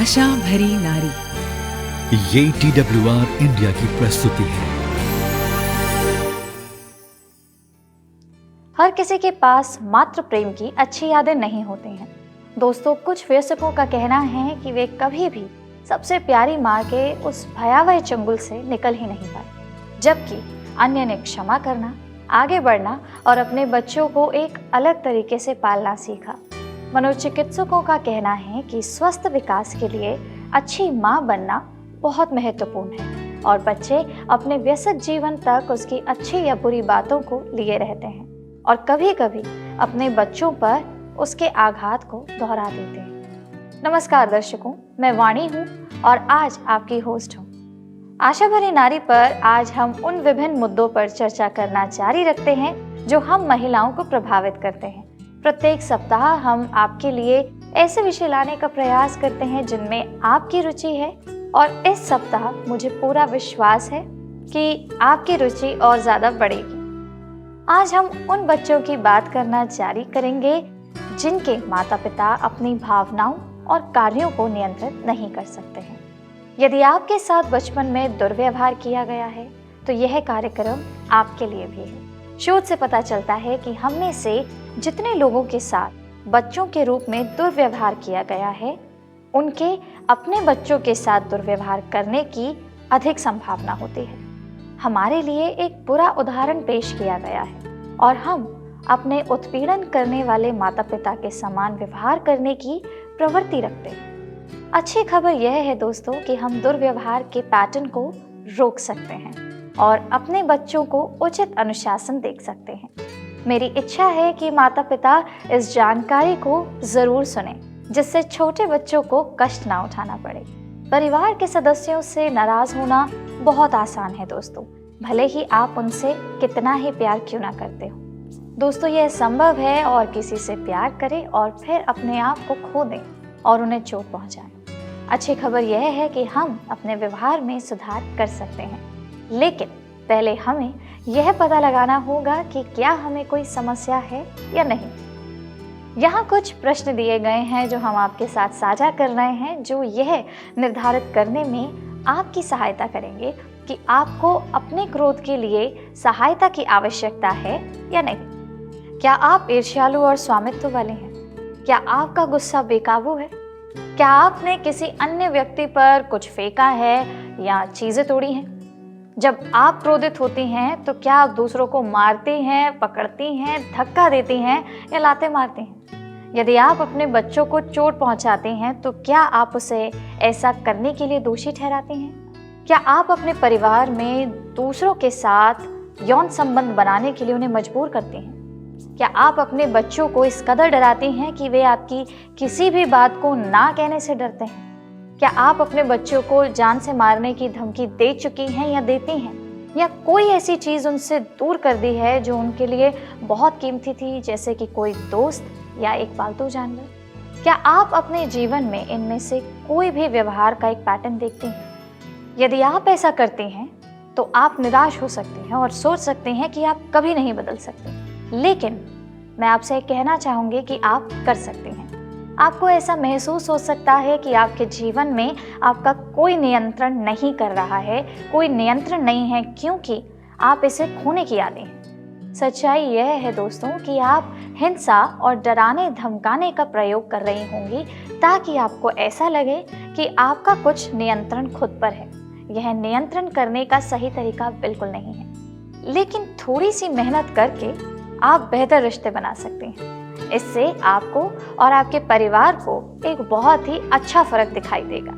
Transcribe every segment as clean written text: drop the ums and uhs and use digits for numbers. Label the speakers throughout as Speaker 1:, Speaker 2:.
Speaker 1: आशा भरी नारी,
Speaker 2: ये TWR इंडिया की प्रस्तुति है।
Speaker 3: हर किसी के पास मातृ प्रेम की अच्छी यादें नहीं होती हैं। दोस्तों, कुछ वयस्कों का कहना है कि वे कभी भी सबसे प्यारी माँ के उस भयावह चंगुल से निकल ही नहीं पाए, जबकि अन्य ने क्षमा करना, आगे बढ़ना और अपने बच्चों को एक अलग तरीके से पालना सीखा। मनोचिकित्सकों का कहना है कि स्वस्थ विकास के लिए अच्छी माँ बनना बहुत महत्वपूर्ण है और बच्चे अपने वयस्क जीवन तक उसकी अच्छी या बुरी बातों को लिए रहते हैं और कभी कभी अपने बच्चों पर उसके आघात को दोहरा देते हैं। नमस्कार दर्शकों, मैं वाणी हूँ और आज आपकी होस्ट हूँ। आशा भरी नारी पर आज हम उन विभिन्न मुद्दों पर चर्चा करना जारी रखते हैं जो हम महिलाओं को प्रभावित करते हैं। प्रत्येक सप्ताह हम आपके लिए ऐसे विषय लाने का प्रयास करते हैं जिनमें आपकी रुचि है और इस सप्ताह मुझे पूरा विश्वास है कि आपकी रुचि और ज़्यादा बढ़ेगी। आज हम उन बच्चों की बात करना जारी करेंगे जिनके माता पिता अपनी भावनाओं और कार्यों को नियंत्रित नहीं कर सकते हैं। यदि आपके साथ बचपन में दुर्व्यवहार किया गया है तो यह कार्यक्रम आपके लिए भी है। शोध से पता चलता है कि हम में से जितने लोगों के साथ बच्चों के रूप में दुर्व्यवहार किया गया है, उनके अपने बच्चों के साथ दुर्व्यवहार करने की अधिक संभावना होती है। हमारे लिए एक बुरा उदाहरण पेश किया गया है और हम अपने उत्पीड़न करने वाले माता पिता के समान व्यवहार करने की प्रवृत्ति रखते हैं। अच्छी खबर यह है दोस्तों कि हम दुर्व्यवहार के पैटर्न को रोक सकते हैं और अपने बच्चों को उचित अनुशासन दे सकते हैं। मेरी इच्छा है कि माता पिता इस जानकारी को जरूर सुने, जिससे छोटे बच्चों को कष्ट ना उठाना पड़े। परिवार के सदस्यों से नाराज होना बहुत आसान है दोस्तों, भले ही आप उनसे कितना ही प्यार क्यों ना करते हो। दोस्तों, यह संभव है और किसी से प्यार करें और फिर अपने आप को खो दें और उन्हें चोट पहुंचाएं। अच्छी खबर यह है कि हम अपने व्यवहार में सुधार कर सकते हैं, लेकिन पहले हमें यह पता लगाना होगा कि क्या हमें कोई समस्या है या नहीं। यहाँ कुछ प्रश्न दिए गए हैं जो हम आपके साथ साझा कर रहे हैं, जो यह निर्धारित करने में आपकी सहायता करेंगे कि आपको अपने क्रोध के लिए सहायता की आवश्यकता है या नहीं। क्या आप ईर्ष्यालु और स्वामित्व वाले हैं? क्या आपका गुस्सा बेकाबू है? क्या आपने किसी अन्य व्यक्ति पर कुछ फेंका है या चीजें तोड़ी हैं? जब आप क्रोधित होती हैं तो क्या आप दूसरों को मारती हैं, पकड़ती हैं, धक्का देती हैं या लाते मारती हैं? यदि आप अपने बच्चों को चोट पहुंचाती हैं तो क्या आप उसे ऐसा करने के लिए दोषी ठहराती हैं? क्या आप अपने परिवार में दूसरों के साथ यौन संबंध बनाने के लिए उन्हें मजबूर करती हैं? क्या आप अपने बच्चों को इस कदर डराती हैं कि वे आपकी किसी भी बात को ना कहने से डरते हैं? क्या आप अपने बच्चों को जान से मारने की धमकी दे चुकी हैं या देती हैं? या कोई ऐसी चीज़ उनसे दूर कर दी है जो उनके लिए बहुत कीमती थी, जैसे कि कोई दोस्त या एक पालतू जानवर? क्या आप अपने जीवन में इनमें से कोई भी व्यवहार का एक पैटर्न देखती हैं? यदि आप ऐसा करती हैं तो आप निराश हो सकती हैं और सोच सकते हैं कि आप कभी नहीं बदल सकते, लेकिन मैं आपसे कहना चाहूँगी कि आप कर सकते हैं। आपको ऐसा महसूस हो सकता है कि आपके जीवन में आपका कोई नियंत्रण नहीं कर रहा है, कोई नियंत्रण नहीं है, क्योंकि आप इसे खोने की आदी हैं। सच्चाई यह है दोस्तों कि आप हिंसा और डराने धमकाने का प्रयोग कर रही होंगी ताकि आपको ऐसा लगे कि आपका कुछ नियंत्रण खुद पर है। यह नियंत्रण करने का सही तरीका बिल्कुल नहीं है, लेकिन थोड़ी सी मेहनत करके आप बेहतर रिश्ते बना सकते हैं। इससे आपको और आपके परिवार को एक बहुत ही अच्छा फर्क दिखाई देगा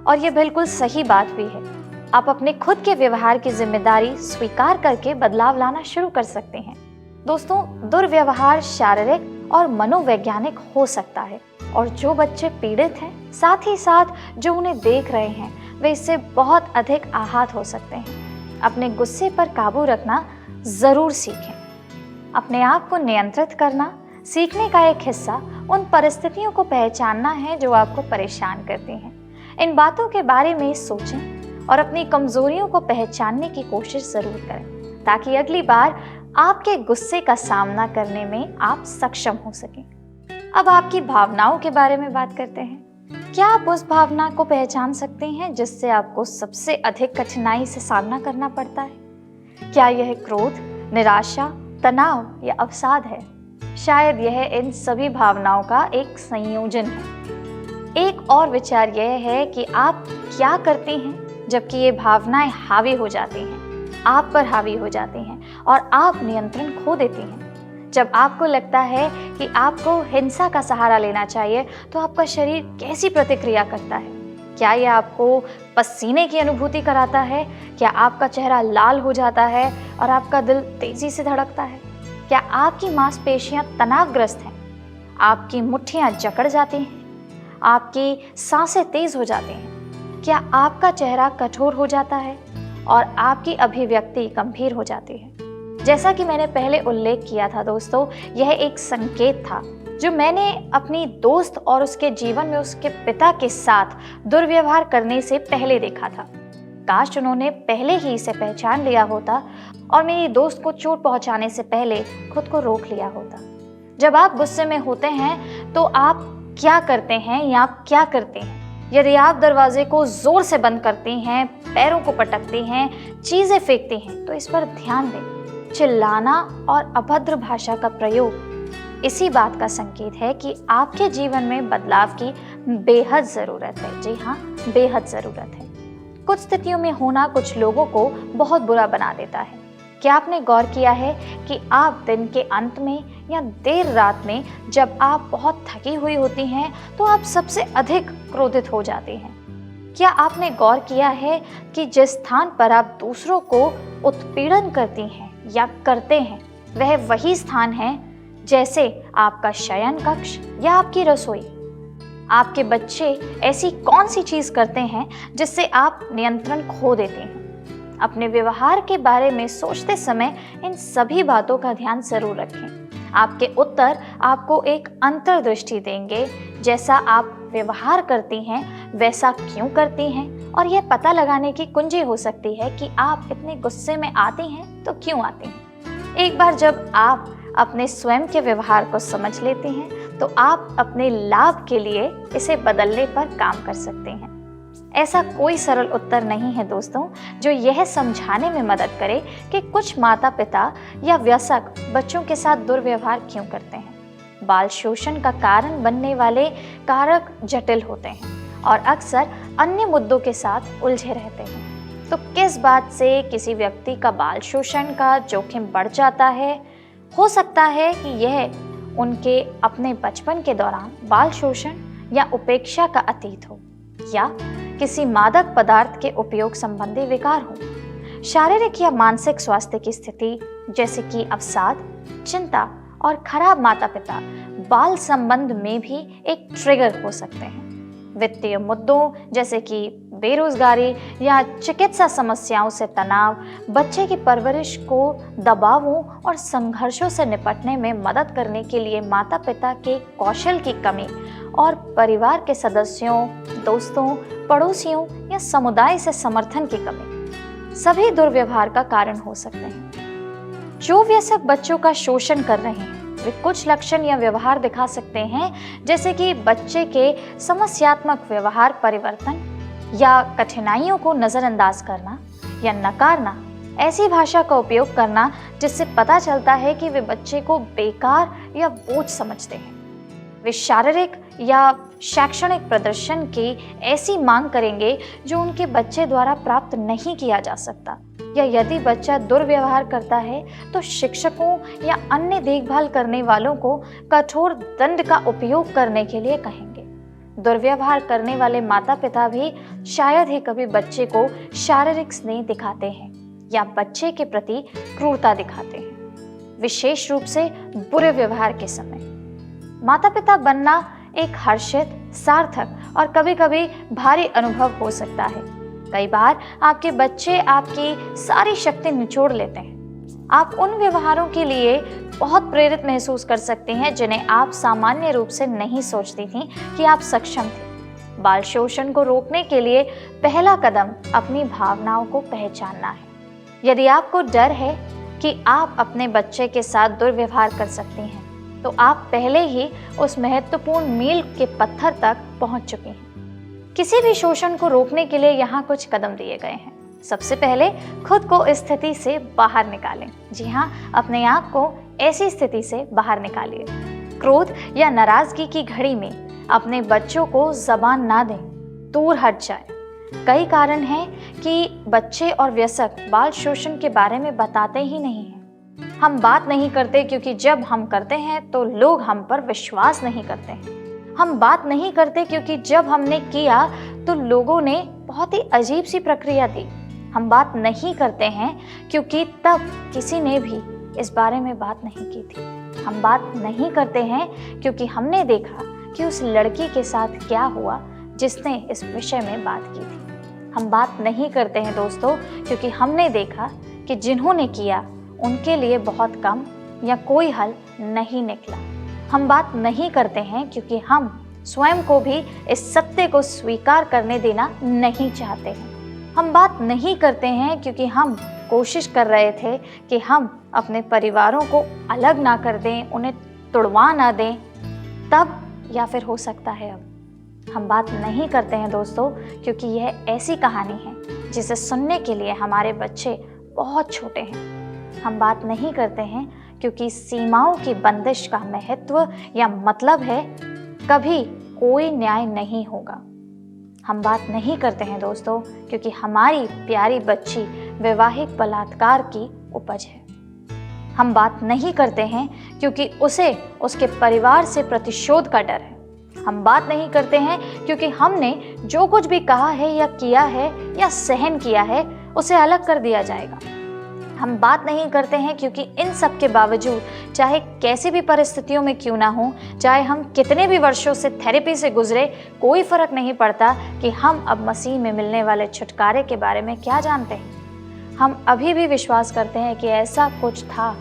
Speaker 3: और ये बिल्कुल सही बात भी है। आप अपने खुद के व्यवहार की जिम्मेदारी स्वीकार करके बदलाव लाना शुरू कर सकते हैं। दोस्तों, दुर्व्यवहार शारीरिक और मनोवैज्ञानिक हो सकता है और जो बच्चे पीड़ित हैं, साथ ही साथ जो उन्हें देख रहे हैं, वे इससे बहुत अधिक आहत हो सकते हैं। अपने गुस्से पर काबू रखना जरूर सीखें। अपने आप को नियंत्रित करना सीखने का एक हिस्सा उन परिस्थितियों को पहचानना है जो आपको परेशान करती हैं। इन बातों के बारे में सोचें और अपनी कमजोरियों को पहचानने की कोशिश जरूर करें, ताकि अगली बार आपके गुस्से का सामना करने में आप सक्षम हो सकें। अब आपकी भावनाओं के बारे में बात करते हैं। क्या आप उस भावना को पहचान सकते हैं जिससे आपको सबसे अधिक कठिनाई से सामना करना पड़ता है? क्या यह क्रोध, निराशा, तनाव या अवसाद है? शायद यह इन सभी भावनाओं का एक संयोजन है। एक और विचार यह है कि आप क्या करते हैं जबकि ये भावनाएं हावी हो जाती हैं, आप पर हावी हो जाती हैं और आप नियंत्रण खो देती हैं। जब आपको लगता है कि आपको हिंसा का सहारा लेना चाहिए, तो आपका शरीर कैसी प्रतिक्रिया करता है? क्या यह आपको पसीने की अनुभूति कराता है? क्या आपका चेहरा लाल हो जाता है और आपका दिल तेजी से धड़कता है? क्या आपकी मांसपेशियां तनावग्रस्त हैं? आपकी मुट्ठियां जकड़ जाती हैं? आपकी सांसें तेज हो जाती हैं? क्या आपका चेहरा कठोर हो जाता है और आपकी अभिव्यक्ति गंभीर हो जाती है? जैसा कि मैंने पहले उल्लेख किया था दोस्तों, यह एक संकेत था जो मैंने अपनी दोस्त और उसके जीवन में उसके पिता के साथ दुर्व्यवहार करने से पहले देखा था। काश उन्होंने पहले ही इसे पहचान लिया होता और मेरी दोस्त को चोट पहुंचाने से पहले खुद को रोक लिया होता। जब आप गुस्से में होते हैं तो आप क्या करते हैं या आप क्या करते हैं? यदि आप दरवाजे को जोर से बंद करती हैं, पैरों को पटकती हैं, चीजें फेंकती हैं, तो इस पर ध्यान दें। चिल्लाना और अभद्र भाषा का प्रयोग इसी बात का संकेत है कि आपके जीवन में बदलाव की बेहद ज़रूरत है। जी हाँ, बेहद ज़रूरत है। कुछ स्थितियों में होना कुछ लोगों को बहुत बुरा बना देता है। क्या आपने गौर किया है कि आप दिन के अंत में या देर रात में जब आप बहुत थकी हुई होती हैं तो आप सबसे अधिक क्रोधित हो जाती हैं? क्या आपने गौर किया है कि जिस स्थान पर आप दूसरों को उत्पीड़न करती हैं या करते हैं, वह वही स्थान है जैसे आपका शयन कक्ष या आपकी रसोई? आपके बच्चे ऐसी कौन सी चीज करते हैं जिससे आप नियंत्रण खो देते हैं? अपने व्यवहार के बारे में सोचते समय इन सभी बातों का ध्यान जरूर रखें। आपके उत्तर आपको एक अंतर्दृष्टि देंगे। जैसा आप व्यवहार करती हैं वैसा क्यों करती हैं, और यह पता लगाने की कुंजी हो सकती है कि आप इतने गुस्से में आती हैं तो क्यों आती हैं। एक बार जब आप अपने स्वयं के व्यवहार को समझ लेते हैं तो आप अपने लाभ के लिए इसे बदलने पर काम कर सकते हैं। ऐसा कोई सरल उत्तर नहीं है दोस्तों जो यह समझाने में मदद करे कि कुछ माता पिता या वयस्क बच्चों के साथ दुर्व्यवहार क्यों करते हैं। बाल शोषण का कारण बनने वाले कारक जटिल होते हैं और अक्सर अन्य मुद्दों के साथ उलझे रहते हैं। तो किस बात से किसी व्यक्ति का बाल शोषण का जोखिम बढ़ जाता है? हो सकता है कि यह उनके अपने बचपन के दौरान बाल शोषण या उपेक्षा का अतीत हो, या किसी मादक पदार्थ के उपयोग संबंधी विकार हो। शारीरिक या मानसिक स्वास्थ्य की स्थिति जैसे कि अवसाद, चिंता और खराब माता पिता बाल संबंध में भी एक ट्रिगर हो सकते हैं। वित्तीय मुद्दों जैसे कि बेरोजगारी या चिकित्सा समस्याओं से तनाव बच्चे की परवरिश को दबावों और संघर्षों से निपटने में मदद करने के लिए माता पिता के कौशल की कमी और परिवार के सदस्यों, दोस्तों, पड़ोसियों या समुदाय से समर्थन की कमी सभी दुर्व्यवहार का कारण हो सकते हैं। जो वयस्क बच्चों का शोषण कर रहे हैं वे कुछ लक्षण या व्यवहार दिखा सकते हैं, जैसे कि बच्चे के समस्यात्मक व्यवहार परिवर्तन या कठिनाइयों को नज़रअंदाज करना या नकारना, ऐसी भाषा का उपयोग करना जिससे पता चलता है कि वे बच्चे को बेकार या बोझ समझते हैं। वे शारीरिक या शैक्षणिक प्रदर्शन की ऐसी मांग करेंगे जो उनके बच्चे द्वारा प्राप्त नहीं किया जा सकता, या यदि बच्चा दुर्व्यवहार करता है तो शिक्षकों या अन्य देखभाल करने वालों को कठोर दंड का उपयोग करने के लिए कहेंगे। दुर्व्यवहार करने वाले माता पिता भी शायद ही कभी बच्चे को शारीरिक स्नेह दिखाते हैं या बच्चे के प्रति क्रूरता दिखाते हैं, विशेष रूप से बुरे व्यवहार के समय। माता पिता बनना एक हर्षित, सार्थक और कभी-कभी भारी अनुभव हो सकता है। कई बार आपके बच्चे आपकी सारी शक्ति निचोड़ लेते हैं। आप उन व्यवहारों के लिए बहुत प्रेरित महसूस कर सकते हैं जिन्हें आप सामान्य रूप से नहीं सोचती थी कि आप सक्षम थे। बाल शोषण को रोकने के लिए पहला कदम अपनी भावनाओं को पहचानना है। यदि आपको डर है कि आप अपने बच्चे के साथ दुर्व्यवहार कर सकती हैं, तो आप पहले ही उस महत्वपूर्ण मील के पत्थर तक पहुंच चुके हैं। किसी भी शोषण को रोकने के लिए यहाँ कुछ कदम दिए गए हैं। सबसे पहले खुद को इस स्थिति से बाहर निकालें। जी हाँ, अपने आप को ऐसी स्थिति से बाहर निकालिए। क्रोध या नाराजगी की घड़ी में अपने बच्चों को जबान ना दें, दूर हट जाए। कई कारण हैं कि बच्चे और वयस्क बाल शोषण के बारे में बताते ही नहीं हैं। हम बात नहीं करते क्योंकि जब हम करते हैं तो लोग हम पर विश्वास नहीं करते हैं। हम बात नहीं करते क्योंकि जब हमने किया तो लोगों ने बहुत ही अजीब सी प्रक्रिया दी। हम बात नहीं करते हैं क्योंकि तब किसी ने भी इस बारे में बात नहीं की थी। हम बात नहीं करते हैं क्योंकि हमने देखा कि उस लड़की के साथ क्या हुआ जिसने इस विषय में बात की थी। हम बात नहीं करते हैं दोस्तों क्योंकि हमने देखा कि जिन्होंने किया उनके लिए बहुत कम या कोई हल नहीं निकला। हम बात नहीं करते हैं क्योंकि हम स्वयं को भी इस सत्य को स्वीकार करने देना नहीं चाहते हैं। हम बात नहीं करते हैं क्योंकि हम कोशिश कर रहे थे कि हम अपने परिवारों को अलग ना कर दें, उन्हें तुड़वा ना दें, तब या फिर हो सकता है अब। हम बात नहीं करते हैं दोस्तों क्योंकि यह ऐसी कहानी है जिसे सुनने के लिए हमारे बच्चे बहुत छोटे हैं। हम बात नहीं करते हैं क्योंकि सीमाओं की बंदिश का महत्व या मतलब है कभी कोई न्याय नहीं होगा। हम बात नहीं करते हैं दोस्तों क्योंकि हमारी प्यारी बच्ची वैवाहिक बलात्कार की उपज है। हम बात नहीं करते हैं क्योंकि उसे उसके परिवार से प्रतिशोध का डर है। हम बात नहीं करते हैं क्योंकि हमने जो कुछ भी कहा है या किया है या सहन किया है उसे अलग कर दिया जाएगा। हम बात नहीं करते हैं क्योंकि इन सब के बावजूद, चाहे कैसी भी परिस्थितियों में क्यों ना हो, चाहे हम कितने भी वर्षों से थेरेपी से गुजरे, कोई फर्क नहीं पड़ता कि हम अब मसीह में मिलने वाले छुटकारे के बारे में क्या जानते हैं। हम अभी भी विश्वास करते हैं कि ऐसा कुछ था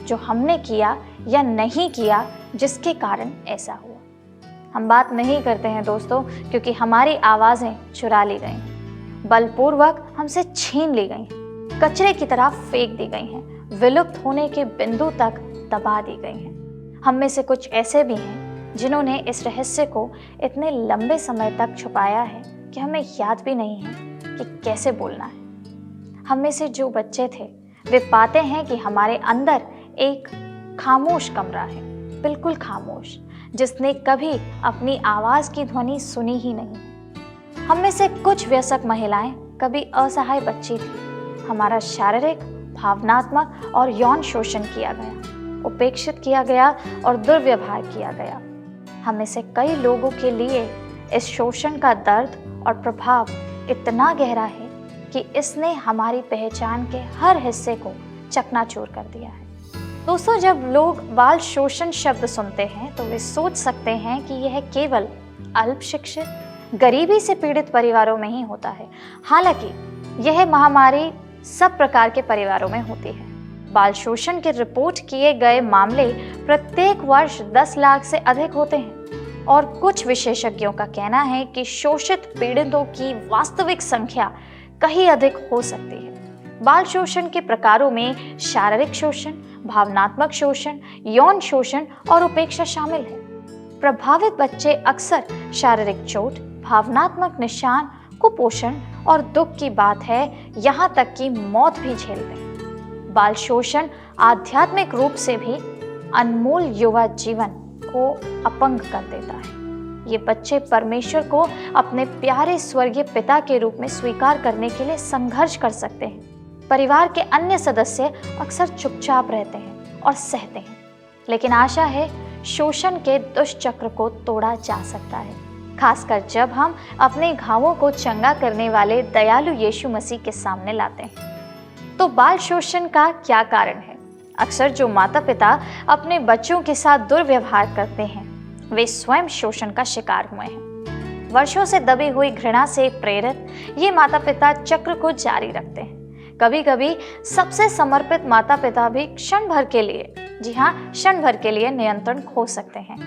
Speaker 3: जो हमने किया या नहीं किया जिसके कारण ऐसा हुआ। हम बात नहीं करते हैं दोस्तों क्योंकि हमारी आवाज़ें चुरा ली गई, बलपूर्वक हमसे छीन ली गई, कचरे की तरह फेंक दी गई हैं, विलुप्त होने के बिंदु तक दबा दी गई हैं। हम में से कुछ ऐसे भी हैं जिन्होंने इस रहस्य को इतने लंबे समय तक छुपाया है कि हमें याद भी नहीं है कि कैसे बोलना है। हम में से जो बच्चे थे वे पाते हैं कि हमारे अंदर एक खामोश कमरा है, बिल्कुल खामोश, जिसने कभी अपनी आवाज़ की ध्वनि सुनी ही नहीं। हम में से कुछ वयस्क महिलाएं कभी असहाय बच्ची थी। हमारा शारीरिक, भावनात्मक और यौन शोषण किया गया, उपेक्षित किया गया और दुर्व्यवहार किया गया। हम में से कई लोगों के लिए इस शोषण का दर्द और प्रभाव इतना गहरा है कि इसने हमारी पहचान के हर हिस्से को चकनाचूर कर दिया है। दोस्तों, जब लोग बाल शोषण शब्द सुनते हैं तो वे सोच सकते हैं कि यह केवल अल्प शिक्षित, गरीबी से पीड़ित परिवारों में ही होता है। हालांकि यह महामारी सब प्रकार के परिवारों में होती है। बाल शोषण के रिपोर्ट किए गए मामले प्रत्येक वर्ष 10 लाख से अधिक होते हैं और कुछ विशेषज्ञों का कहना है कि शोषित पीड़ितों की वास्तविक संख्या कहीं अधिक हो सकती है। बाल शोषण के प्रकारों में शारीरिक शोषण, भावनात्मक शोषण, यौन शोषण और उपेक्षा शामिल है। प्रभावित बच्चे अक्सर शारीरिक चोट, भावनात्मक निशान, कुपोषण और दुख की बात है, यहाँ तक कि मौत भी झेलते हैं। बाल शोषण आध्यात्मिक रूप से भी अनमोल युवा जीवन को अपंग कर देता है। ये बच्चे परमेश्वर को अपने प्यारे स्वर्गीय पिता के रूप में स्वीकार करने के लिए संघर्ष कर सकते हैं। परिवार के अन्य सदस्य अक्सर चुपचाप रहते हैं और सहते हैं, लेकिन आशा है शोषण के दुष्चक्र को तोड़ा जा सकता है, खासकर जब हम अपने घावों को चंगा करने वाले दयालु यीशु मसीह के सामने लाते हैं। तो बाल शोषण का क्या कारण है? अक्सर जो माता पिता अपने बच्चों के साथ दुर्व्यवहार करते हैं वे स्वयं शोषण का शिकार हुए हैं। वर्षों से दबी हुई घृणा से प्रेरित ये माता पिता चक्र को जारी रखते हैं। कभी कभी सबसे समर्पित माता पिता भी क्षण भर के लिए, जी हाँ, क्षण भर के लिए नियंत्रण खो सकते हैं।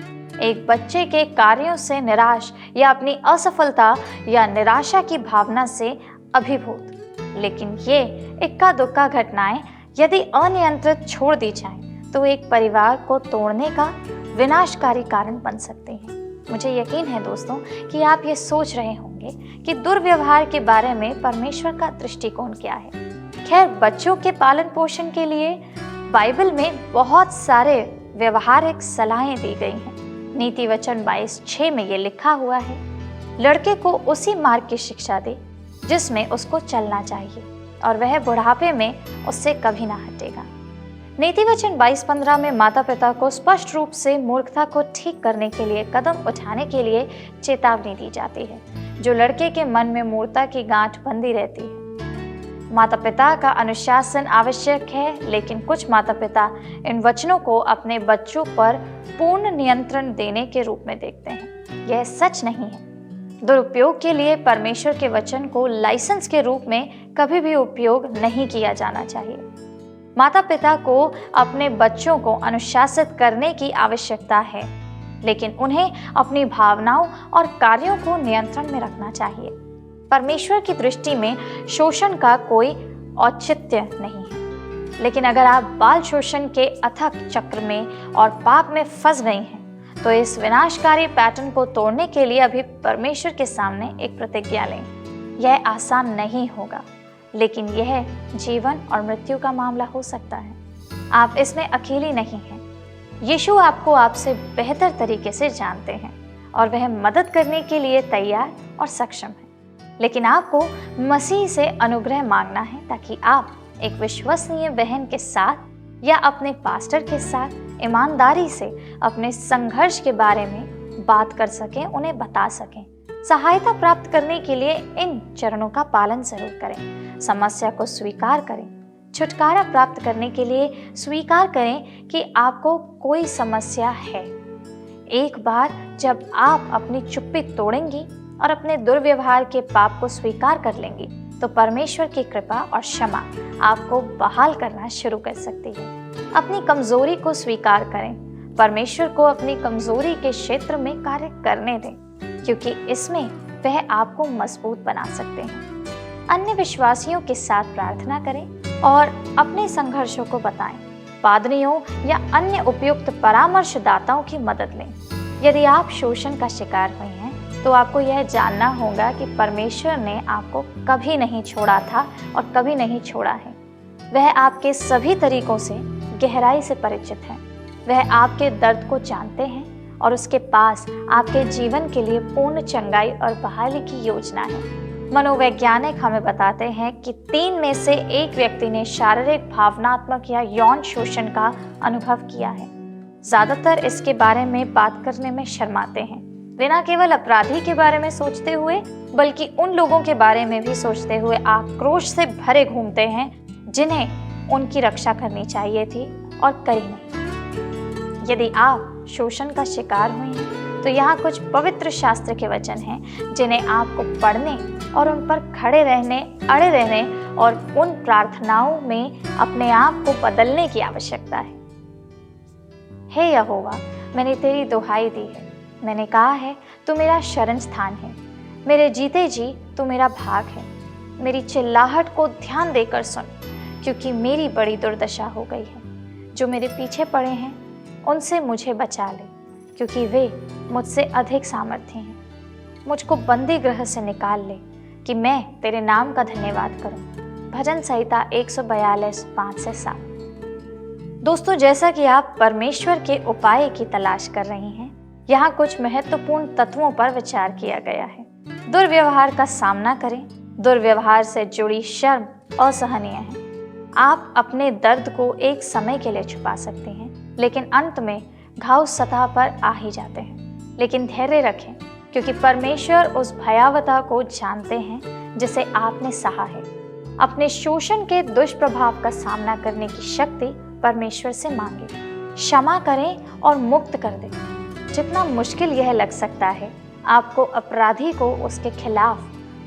Speaker 3: एक बच्चे के कार्यों से निराश या अपनी असफलता या निराशा की भावना से अभिभूत। लेकिन ये इक्का दुक्का घटनाएं यदि अनियंत्रित छोड़ दी जाएं, तो एक परिवार को तोड़ने का विनाशकारी कारण बन सकते हैं। मुझे यकीन है दोस्तों कि आप ये सोच रहे होंगे जानेंगे कि दुर्व्यवहार के बारे में परमेश्वर का दृष्टिकोण क्या है। खैर, बच्चों के पालन पोषण के लिए बाइबल में बहुत सारे व्यवहारिक सलाहें दी गई हैं। नीति वचन 22:6 में ये लिखा हुआ है, लड़के को उसी मार्ग की शिक्षा दे जिसमें उसको चलना चाहिए, और वह बुढ़ापे में उससे कभी ना हटेगा। नीति वचन 22:15 में माता पिता को स्पष्ट रूप से मूर्खता को ठीक करने के लिए कदम उठाने के लिए चेतावनी दी जाती है, जो लड़के के मन में मूर्खता की गांठ बंधी रहती है। माता पिता का अनुशासन आवश्यक है, लेकिन कुछ माता पिता इन वचनों को अपने बच्चों पर पूर्ण नियंत्रण देने के रूप में देखते हैं। यह सच नहीं है। दुरुपयोग के लिए परमेश्वर के वचन को लाइसेंस के रूप में कभी भी उपयोग नहीं किया जाना चाहिए। माता पिता को अपने बच्चों को अनुशासित करने की आवश्यकता है, लेकिन उन्हें अपनी भावनाओं और कार्यों को नियंत्रण में रखना चाहिए। परमेश्वर की दृष्टि में शोषण का कोई औचित्य नहीं है, लेकिन अगर आप बाल शोषण के अथक चक्र में और पाप में फंस गई हैं, तो इस विनाशकारी पैटर्न को तोड़ने के लिए अभी परमेश्वर के सामने एक प्रतिज्ञा लें। यह आसान नहीं होगा, लेकिन यह जीवन और मृत्यु का मामला हो सकता है। आप इसमें अकेली नहीं हैं। यीशु आपको आपसे बेहतर तरीके से जानते हैं और वह मदद करने के लिए तैयार और सक्षम है। लेकिन आपको मसीह से अनुग्रह मांगना है, ताकि आप एक विश्वसनीय बहन के साथ या अपने पास्टर के साथ ईमानदारी से अपने संघर्ष के बारे में बात कर सकें, उन्हें बता सकें। सहायता प्राप्त करने के लिए इन चरणों का पालन जरूर करें। समस्या को स्वीकार करें। छुटकारा प्राप्त करने के लिए स्वीकार करें कि आपको कोई समस्या है। एक बार जब आप अपनी चुप्पी तोड़ेंगी और अपने दुर्व्यवहार के पाप को स्वीकार कर लेंगी, तो परमेश्वर की कृपा और क्षमा आपको बहाल करना शुरू कर सकती है। अपनी कमजोरी को स्वीकार करें। परमेश्वर को अपनी कमजोरी के क्षेत्र में कार्य करने दें, क्योंकि इसमें वह आपको मजबूत बना सकते हैं। अन्य विश्वासियों के साथ प्रार्थना करें और अपने संघर्षों को बताएं। पादरियों या अन्य उपयुक्त परामर्शदाताओं की मदद लें। यदि आप शोषण का शिकार हुए हैं, तो आपको यह जानना होगा कि परमेश्वर ने आपको कभी नहीं छोड़ा था और कभी नहीं छोड़ा है। वह आपके सभी तरीकों से गहराई से परिचित है। वह आपके दर्द को जानते हैं और उसके पास आपके जीवन के लिए पूर्ण चंगाई और बहाली की योजना है। मनोवैज्ञानिक हमें बताते हैं कि 3 में से 1 व्यक्ति ने शारीरिक, भावनात्मक या यौन शोषण का अनुभव किया है। ज्यादातर इसके बारे में बात करने में शर्माते हैं। वे न केवल अपराधी के बारे में सोचते हुए, बल्कि उन लोगों के बारे में भी सोचते हुए आक्रोश से भरे घूमते हैं जिन्हें उनकी रक्षा करनी चाहिए थी और करी नहीं। यदि आप शोषण का शिकार हुए हैं, तो यहाँ कुछ पवित्र शास्त्र के वचन हैं जिन्हें आपको पढ़ने और उन पर खड़े रहने, अड़े रहने और उन प्रार्थनाओं में अपने आप को बदलने की आवश्यकता है। हे यहोवा, मैंने तेरी दुहाई दी है। मैंने कहा है, तू मेरा शरण स्थान है। मेरे जीते जी तू मेरा भाग है। मेरी चिल्लाहट को ध्यान देकर सुन, क्योंकि मेरी बड़ी दुर्दशा हो गई है। जो मेरे पीछे पड़े हैं, उनसे मुझे बचा ले, क्योंकि वे मुझसे अधिक सामर्थ्य हैं। मुझको बंदी गृह से निकाल ले, कि मैं तेरे नाम का धन्यवाद करूं। भजन संहिता 142:5-7। दोस्तों, जैसा कि आप परमेश्वर के उपाय की तलाश कर रही हैं, यहाँ कुछ महत्वपूर्ण तत्वों पर विचार किया गया है। दुर्व्यवहार का सामना करें। दुर्व्यवहार से जुड़ी शर्म असहनीय है। आप अपने दर्द को एक समय के लिए छुपा सकते हैं, लेकिन अंत में घाव सतह पर आ ही जाते हैं। लेकिन धैर्य रखें, क्योंकि परमेश्वर उस भयावता को जानते हैं जिसे आपने सहा है। अपने शोषण के दुष्प्रभाव का सामना करने की शक्ति परमेश्वर से मांगे। क्षमा करें और मुक्त कर दें। जितना मुश्किल यह लग सकता है, आपको अपराधी को उसके खिलाफ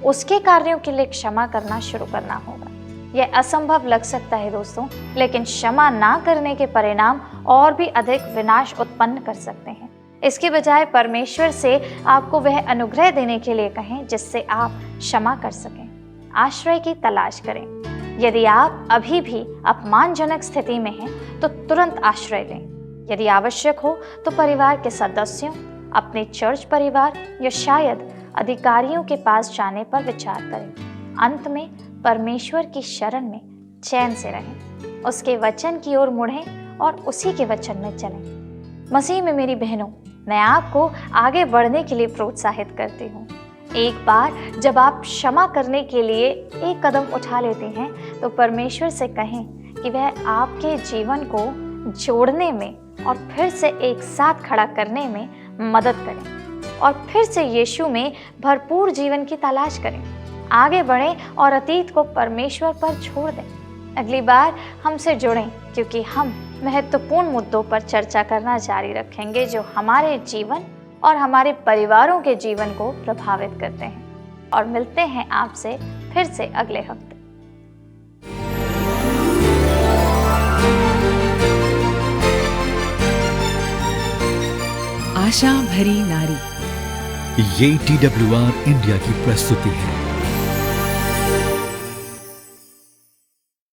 Speaker 3: उसके कार्यों के लिए क्षमा करना शुरू करना होगा। यह असंभव लग सकता है दोस्तों, लेकिन क्षमा ना करने के परिणाम और भी अधिक विनाश उत्पन्न कर सकते हैं। इसके बजाय परमेश्वर से आपको वह अनुग्रह देने के लिए कहें जिससे आप क्षमा कर सकें। आश्रय की तलाश करें। यदि आप अभी भी अपमानजनक स्थिति में हैं, तो तुरंत आश्रय लें। यदि आवश्यक हो तो परिवार के सदस्यों, अपने चर्च परिवार या शायद अधिकारियों के पास जाने पर विचार करें। अंत में परमेश्वर की शरण में चैन से रहें, उसके वचन की ओर मुड़ें और उसी के वचन में चलें। मसीह में मेरी बहनों, मैं आपको आगे बढ़ने के लिए प्रोत्साहित करती हूँ। एक बार जब आप क्षमा करने के लिए एक कदम उठा लेते हैं तो परमेश्वर से कहें कि वह आपके जीवन को जोड़ने में और फिर से एक साथ खड़ा करने में मदद करें और फिर से यीशु में भरपूर जीवन की तलाश करें। आगे बढ़ें और अतीत को परमेश्वर पर छोड़ दें। अगली बार हमसे जुड़ें, क्योंकि हम महत्वपूर्ण मुद्दों पर चर्चा करना जारी रखेंगे जो हमारे जीवन और हमारे परिवारों के जीवन को प्रभावित करते हैं। और मिलते हैं आपसे फिर से अगले हफ्ते।
Speaker 1: आशा भरी नारी।
Speaker 2: ये TWR इंडिया की प्रस्तुति है।